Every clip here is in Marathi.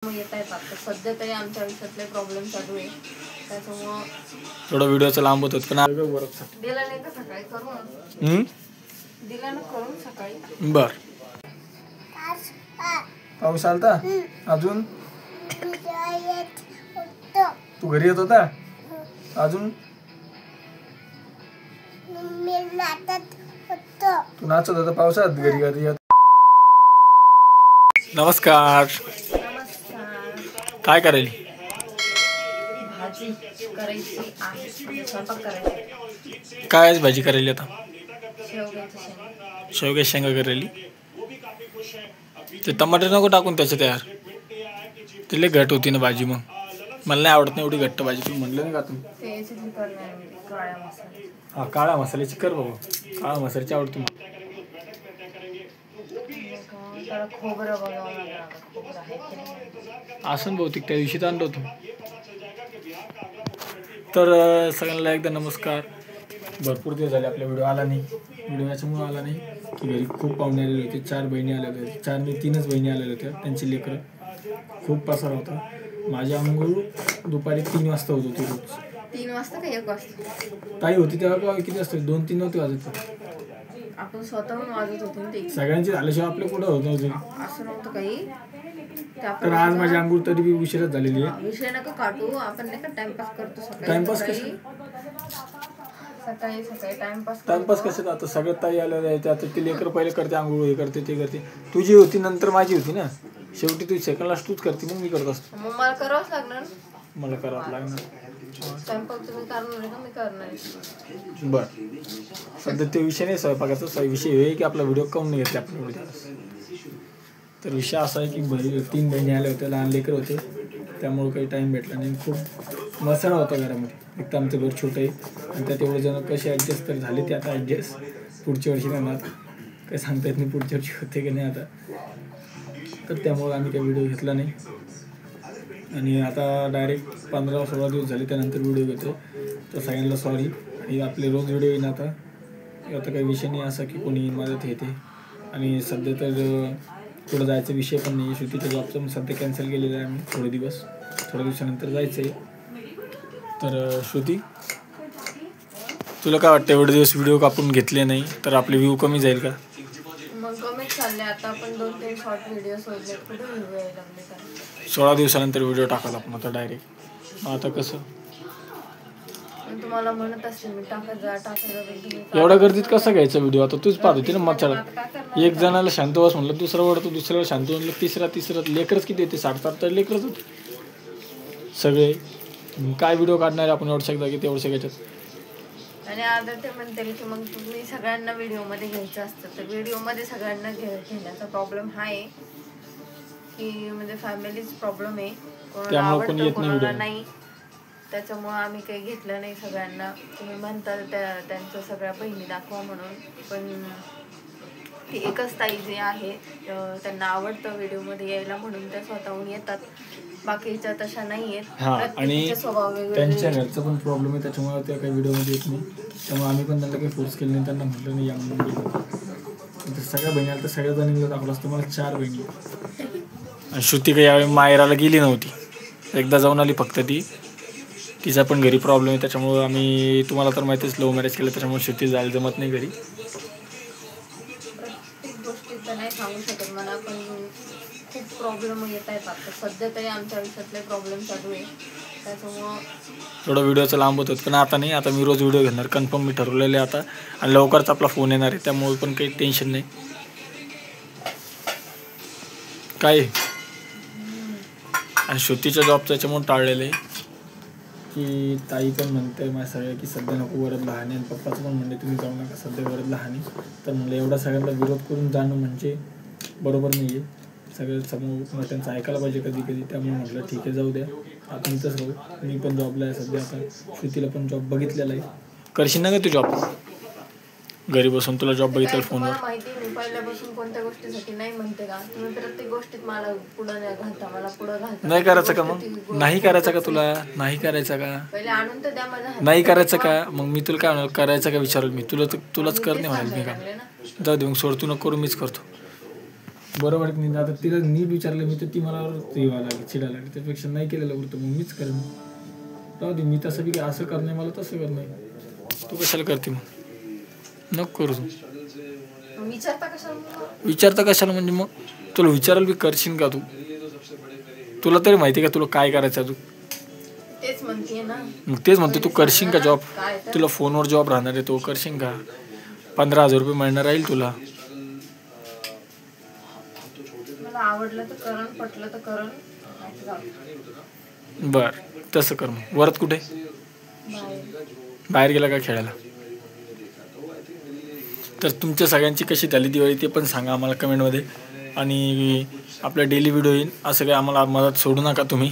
येत आहेत आता सध्या तरी आमच्या आयुष्यातले प्रॉब्लेम चालू आहे त्याच्यामुळं थोडा व्हिडिओचा लांब होत पण दिला नाही का सकाळी करून दिला ना करून सकाळी बर पाऊस आलता अजून तू घरी येत होता अजून तू नाचत होता पावसात घरी घरी येत. नमस्कार काय करेल भाजी करायची आहे स्वयंपाक करायचा काय भाजी करायली आता शेवग्याची शेवग्या शेंगा करायली ते टमाटर नको टाकून त्याच्यात यार ते लय घट होती ना भाजी मग मला नाही आवडत नाही एवढी घट्ट भाजी तुम्ही म्हणलं नाही का तुम्ही काळ्या मसाला हा काळा मसाल्याची कर बाबा काळा मसाल्याची आवडते मला त्याला खोबरं बनवावं लागलं खोबरं आहे की नाही असं बहुतेक त्या दिवशीच आणलं होतं तर सगळ्यांना एकदा नमस्कार भरपूर दिवस झाले आपला व्हिडिओ आला नाही व्हिडिओ याच्यामुळे आला नाही की घरी खूप पाहुणे आलेले होते 4 बहिणी आल्या होत्या 4 नाही 3च बहिणी आलेल्या होत्या त्यांची लेकरं खूप पसार होता माझी अंघोळ दुपारी 3 वाजता होत होती रोज 3 वाजता का 1 वाजता ताई होती तेव्हा किती वाजता 2-3 नव्हते वाजत आपण स्वतःहून वाजत होतो ना ते सगळ्यांची झाल्याशिवाय आपल्या कुठं होत नव्हते असं नव्हतं काही तर आज माझी अंघोळ तरी बी उशिराच झालेली आहे विषय नका काढू आपण नाही का टाइमपास करतो सकाळी टाइमपास सकाळी टाइमपास कसं आता सगळ्यात ताई आल्या आता ती लेकर पहिले करते आंघोळ हे करते ते करते तुझी होती नंतर माझी होती ना शेवटी तू सेकंड लास्ट तूच करते मग मी करत असतो मग मला करावंच लागणार मला करावं लागणार स्वयंपाक तुम्ही करणार आहे का मी करणार आहे बरं सध्या ते विषय नाही स्वयंपाकाचा विषय आहे की आपला व्हिडिओ कमी नाही घेतला आपण व्हिडिओ तर विषय असा आहे की 3 बहिणी आल्या होत्या लहान लेकर होते त्यामुळे काही टाईम भेटला नाही खूप मसाला होता घरामध्ये एक तर आमचं घर छोटं आहे आणि त्यात एवढे जण कसे ॲडजस्ट तर झाले ते आता ॲडजस्ट पुढच्या वर्षी नाही आता काही सांगता येत नाही पुढच्या वर्षी होते की नाही आता तर त्यामुळे आम्ही काही व्हिडिओ घेतला नाही आणि आता डायरेक्ट 15-16 दिवस झाले त्यानंतर व्हिडिओ घेतो तर सगळ्यांना सॉरी आणि आपले रोज व्हिडिओ येईन आता काही विषय नाही असा की कोणी मदत येते आणि सध्या तर पुढं जायचा विषय पण नाही श्रुतीच्या जॉबचं सध्या कॅन्सल केलेलं आहे आम्ही थोड्या दिवसानंतर जायचं आहे तर श्रुती तुला काय वाटतं एवढे दिवस व्हिडिओ कापून घेतले नाही तर आपले व्ह्यू कमी जाईल का मग कमीच चालले आता आपण 2-3 शॉर्ट व्हिडिओ सोडले कुठे व्ह्यू यायला लागले का 16 दिवसानंतर व्हिडिओ टाकाल आपण आता डायरेक्ट आता कसं तुम्हाला म्हणत असते मी टाकत एवढ्या गर्दीत कसं घ्यायचा व्हिडिओ आता तूच पाहत होती ना मच्छाला एक जणाला शांत बस म्हणलं दुसरा वडतो दुसऱ्याला शांत म्हणलं तिसरा लेकरच किती येते 7-8 तर लेकरच होते सगळे काय व्हिडिओ काढणार आपण एवढ्या जागी तेवढ्या याच्यात आणि आता ते म्हणते की मग तुम्ही सगळ्यांना व्हिडिओमध्ये घ्यायचं असतं तर व्हिडिओमध्ये सगळ्यांना घेण्याचा प्रॉब्लेम हा आहे की म्हणजे फॅमिलीच प्रॉब्लेम आहे कोणाला आवडतं कोणाला नाही त्याच्यामुळं आम्ही काही घेतलं नाही सगळ्यांना तुम्ही म्हणता त्यांच्या सगळ्या बहिणी दाखवा म्हणून पण ती एकच ताई जे आहे त्यांना आवडतं व्हिडिओमध्ये यायला म्हणून त्या स्वतःहून येतात बाकीच्या तशा नाही आहेत आणि त्यांच्या घरचा पण प्रॉब्लेम आहे त्याच्यामुळे त्या काही व्हिडिओमध्ये येत नाही त्यामुळे आम्ही पण त्यांना काही फोर्स केलं नाही त्यांना म्हटलं नाही या म्हणून सगळ्या बहिणी आल्या तर सगळ्या जणींना दाखवलं असतं मला 4 बहिणी आणि श्रुती काही यावेळी माहेराला गेली नव्हती एकदा जाऊन आली फक्त तिचा पण घरी प्रॉब्लेम आहे त्याच्यामुळं आम्ही तुम्हाला तर माहितीच लव्ह मॅरेज केलं त्याच्यामुळे शेती जायला जमत नाही घरी प्रत्येक गोष्टीचं नाही सांगू शकत मला पण खूप प्रॉब्लेम येत आहेत आता सध्या तरी आमच्या आयुष्यातले प्रॉब्लेम चालू आहे त्याच्यामुळं थोडं व्हिडिओचं लांब होतं पण आता नाही आता मी रोज व्हिडिओ घेणार कन्फर्म मी ठरवलेलं आहे आता आणि लवकरच आपला फोन येणार आहे त्यामुळे पण काही टेन्शन नाही काय आणि श्रुतीच्या जॉब त्याच्यामुळे टाळलेलं आहे की ताई पण म्हणते माझ्या सगळ्या की सध्या नको वरद लहान आहे आणि पप्पाचं पण म्हणले तुम्ही जाऊ नका सध्या वरद लहान आहे तर म्हणलं एवढा सगळ्यांना विरोध करून जाणं म्हणजे बरोबर नाही आहे सगळं समोर त्यांचं ऐकायला पाहिजे कधी कधी त्यामुळे म्हटलं ठीक आहे जाऊ द्या आपण इथंच राहू मी पण जॉबला आहे सध्या आता श्रुतीला पण जॉब बघितलेला आहे करशील ना का तू जॉब घरी बसून तुला जॉब बघितला फोनवर माहिती नाही पहिल्यापासून कोणत्या गोष्टीसाठी नाही म्हणते का तुम्ही प्रत्येक गोष्टीत मला पुढं घालता मला पुढं घालता नाही करायचं का मग नाही करायचं का तुला नाही करायचं का पहिले आणून तर द्या माझ्या नाही करायचं का मग मी तुला काय म्हणाल करायचं का विचारलं मी तुलाच कर नाही म्हणाल मी का जाऊ दे मग सोड तू नको करू मीच करतो बरोबर आहे की नाही. आता तिला नीट विचारलं मी तर ती मला येवा लागली, चिडायला लागली. त्यापेक्षा नाही केलेलं उरतं, मग मीच करेन. राहू दे, मी तसं बी असं करणे, मला तसं करणे. तू कशाला करते मग? नको करू तू. विचारता कशाला म्हणजे? मग तुला विचारायला बी करशील का तू? तुला तरी माहिती का तुला काय करायचं तू? तेच म्हणते ना. मग तेच म्हणते, तू करशील का जॉब? तुला फोनवर जॉब राहणार आहे, तो करशील का? 15,000 रुपये मिळणार राहील तुला. मला आवडलं तर करण, पटलं तर करण. बर, तसं कर. मग वरत कुठे? बाहेर गेला का खेळायला? तर तुमच्या सगळ्यांची कशी झाली दिवाळी ते पण सांगा आम्हाला कमेंटमध्ये. आणि आपला डेली व्हिडिओ येईल असं काही आम्हाला मदत सोडू नका तुम्ही,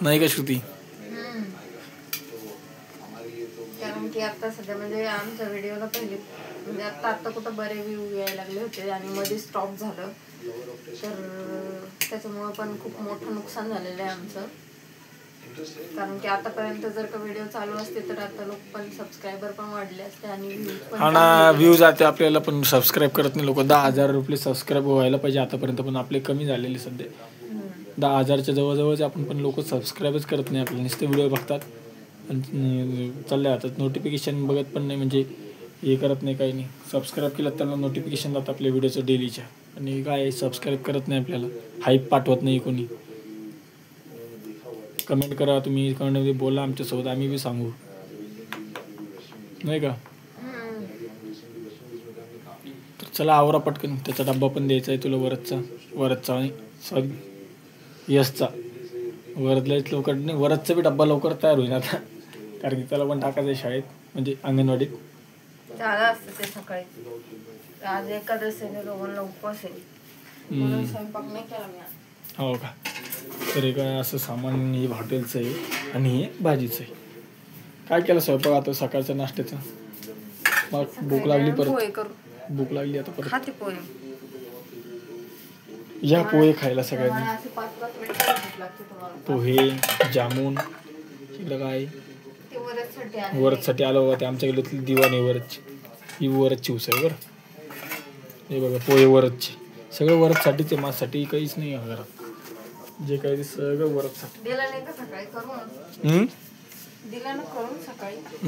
नाही का श्रुती? कारण की आता सध्या म्हणजे आमच्या व्हिडिओला पहिले म्हणजे आता कुठं बरे व्ह्यू यायला लागले होते आणि मध्ये स्टॉप झालं, तर त्याच्यामुळं पण खूप मोठं नुकसान झालेलं आहे आमचं. कारण की आतापर्यंत जर का व्हिडिओ चालू असते तर आता लोक पण सबस्क्रायबर पण वाढले असते आणि व्ह्यू जाते आपल्याला, पण सबस्क्राईब करत नाही लोक. 10,000 रुपये सबस्क्राईब व्हायला पाहिजे आतापर्यंत, पण आपले कमी झालेले सध्या. 10,000च्या जवळजवळच आपण, पण लोक सबस्क्राईबच करत नाही आपल्याला. नुसते व्हिडिओ बघतात आणि चालले जातात. नोटिफिकेशन बघत पण नाही, म्हणजे हे करत नाही, काही नाही. सबस्क्राईब केलं त्यांना नोटिफिकेशन जातं आपल्या व्हिडिओचं डेलीच्या, आणि काय सबस्क्राईब करत नाही आपल्याला, हाईप पाठवत नाही कोणी. कमेंट करा तुम्ही, कमेंटमध्ये बोला आमच्यासोबत, आम्ही बी सांगू, नाही का? तर चला आवरा पटकन. त्याचा डब्बा पण द्यायचा आहे तुला, वरदचा आणि सॉरी यशचा. वरदलाच लवकर नाही, वरदचा बी डब्बा लवकर तयार होईल आता, कारण की त्याला पण टाकायचं आहे शाळेत, म्हणजे अंगणवाडीत. शाळा असते ते सकाळी. आज एकादशीने दोघांना उपवास आहे, म्हणून स्वयंपाक नाही केला मी. हो का? तर हे काय असं सामान हे हॉटेलचं आहे आणि हे भाजीचं आहे. काय केलं स्वयंपाक आता सकाळच्या नाश्त्याचं? मग भूक लागली परत, भूक लागली आता परत. खाते पोहे. या पोहे खायला सगळ्यांनी. पोहे, जामून, काय वरदसाठी आलो बाबा. ते आमच्या गेले दिवाणी वरदची, ही वरदची उस आहे बरं. हे बघा पोहे वरदचे, सगळं वरदसाठीच आहे, माझ्यासाठी काहीच नाही आहे घरात. जे काही ते सगळं वरदसाठी.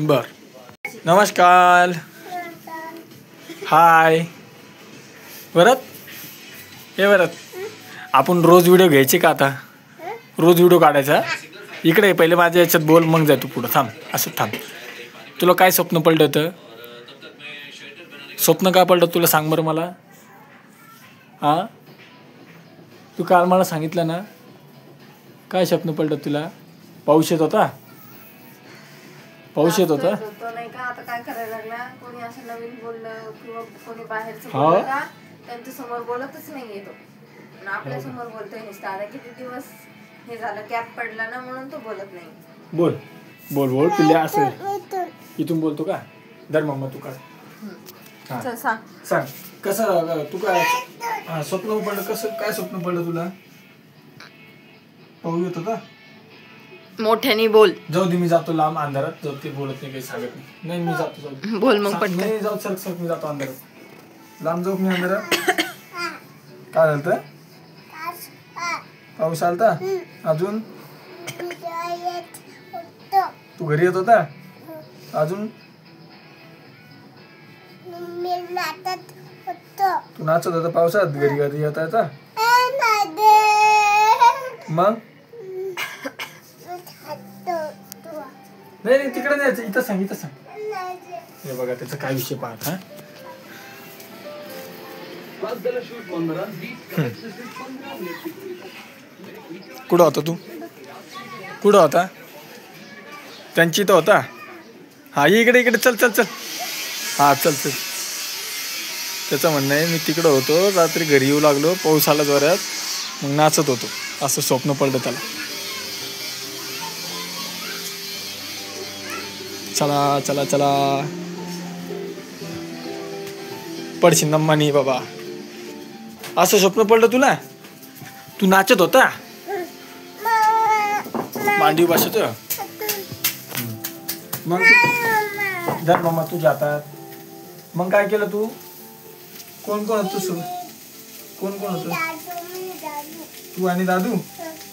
बर, नमस्कार, हाय. वरद, हे वरद, आपण रोज व्हिडिओ घ्यायचे का आता? रोज व्हिडिओ काढायचा? इकडे पहिले माझ्या याच्यात बोल, मग जा तू पुढं. थांब, असं थांब. तुला काय स्वप्न पडलं होतं? स्वप्न काय पडलं तुला, सांग बरं मला. हां, तू काल मला सांगितलं ना, काय स्वप्न पडलं तुला? पाऊस येत होता? पाऊस येत होता नाही का? आता काय करायला लागला, कोणी असं नवीन बोललं किंवा कोणी बाहेरचं बोललं का त्यांच्या समोर बोलतच नाही येतो, आपल्या समोर बोलतोय नुसतं. आता किती दिवस हे झालं, कॅप पडला ना, म्हणून तो बोलत नाही. बोल बोल बोल पिल्ल्या, असं इथून बोलतो का? दर मम्मा तू काय सांग, कसं तू काय स्वप्न पडलं? कसं काय स्वप्न पडलं तुला? पाहू येत होता? मोठ्याने बोल. जाऊ दे, मी जातो लांब अंधारात. जाऊ, ते बोलत नाही, काही सांगत नाही. नाही मी जातो, जाऊ बोल मग पटकन. नाही जाऊ, सर मी जातो अंधारात. लांब जाऊ मी अंधारात. काय झालं? पाऊस आलता? अजून तू घरी येत होता? अजून तू नाचत होता पावसात? घरी येता येता? मग नाही तिकडे जायचं, इथं सांग, इथं सांग. हे बघा त्याचा काय विषय पाहत. हा, कुठं होता तू? कुठं होता? त्यांची इथं होता? हा, इकडे चल चल चल. हा, चल चल. त्याचं म्हणणं आहे मी तिकडं होतो, रात्री घरी येऊ लागलो, पाऊस आला जोरात, मग नाचत होतो, असं स्वप्न पडलं त्याला. चला चला चला, पडशील ना मानी बाबा. असं स्वप्न पडलं तुला? तू नाचत होता मांडीव भाषेच? मग धर मम्मा तुझ्या हातात. मग काय केलं तू? कोण कोण तू? कोण कोण होतं? तू आणि दादू.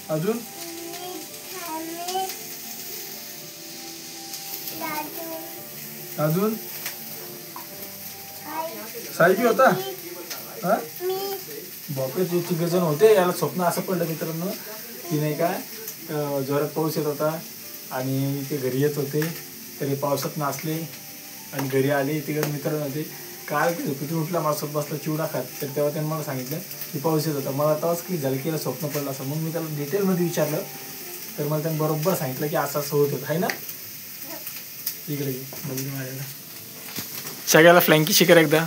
अजून अजून साई होता. हा बापरे, ते 3 जण होते. याला स्वप्न असं पडलं मित्रांनो की नाही काय, जोरात पाऊस येत होता आणि ते घरी येत होते. तरी पावसात नाचले आणि घरी आले. तिकडे मित्र होते. काल झोपेतून उठला, माझ्यासोबत बसला चिवडा खात. तर तेव्हा त्यांनी मला सांगितलं की पाऊस येत होता. मला तेव्हाच क्लिक झालं की याला स्वप्न पडलं असं. मग मी त्याला डिटेलमध्ये विचारलं तर मला त्यांनी बरोबर सांगितलं की असं असं होत होतं आहे ना. इकडे बघू माझ्याकडे. सगळ्याला फ्लँकी शिकर एकदा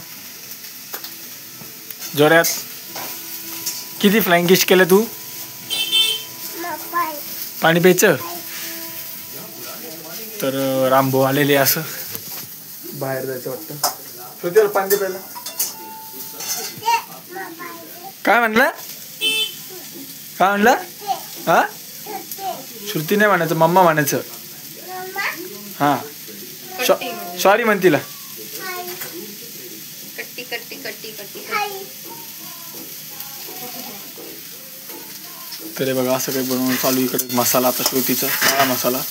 जोरात. किती फ्लँकिश केलं तू? पाणी प्यायचं. तर रामभाऊ आलेले असं बाहेर जायचं वाटतं. श्रुतीला पाणी दे प्यायला. काय म्हणला? काय म्हणला? हा श्रुती नाही म्हणायचं, मम्मा म्हणायचं. हा सॉरी म्हण तिला. कट्टी कट्टी कट्टी कट्टी. तरी बघा असं काही बनवून चालू इकडे. मसाला आता श्रुतीचा काळा मसाला.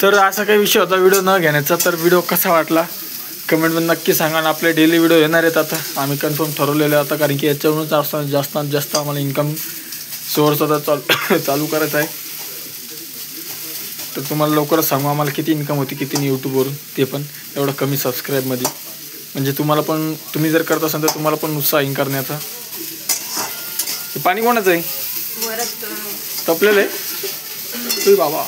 तर असा काही विषय होता व्हिडिओ न घेण्याचा. तर व्हिडिओ कसा वाटला कमेंटमध्ये नक्की सांगा. आणि आपले डेली व्हिडिओ येणार आहेत आता. आम्ही कन्फर्म ठरवलेले आता, कारण की याच्यावरूनच जास्त आम्हाला इन्कम सोर्स आता चालू करायचा आहे. तर तुम्हाला लवकरच सांगू आम्हाला किती इन्कम होती किती नाही यूट्यूबवरून, ते पण एवढं कमी सबस्क्राईबमध्ये. म्हणजे तुम्हाला पण, तुम्ही जर करत असाल तर तुम्हाला पण उत्साह येईल करण्याचा. हे पाणी कोणाचं आहे? तपलेलं आहे बाबा.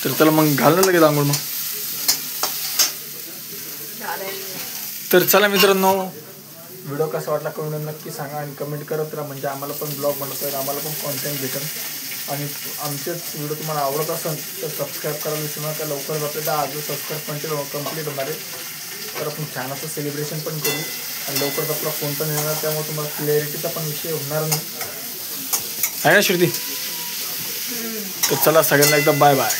तर चला मग घालणं लगेच आंघोळ मग. तर चला मित्रांनो, व्हिडिओ कसा वाटला कमेंट नक्की सांगा आणि कमेंट करत राहा. म्हणजे आम्हाला पण ब्लॉग बनवता येईल, आम्हाला पण कॉन्टेंट भेटेल. आणि आमचेच व्हिडिओ तुम्हाला आवडत असेल तर सबस्क्राईब करायला विसरू नका. लवकरच आपल्याला आज सबस्क्राईब कंप्लीट होणार आहे. तर आपण छान असं सेलिब्रेशन पण करू आणि लवकरच आपला फोन पण येणार. त्यामुळे तुम्हाला क्लॅरिटीचा पण विषय होणार नाही आहे ना श्रुती. तर चला सगळ्यांना एकदा बाय बाय.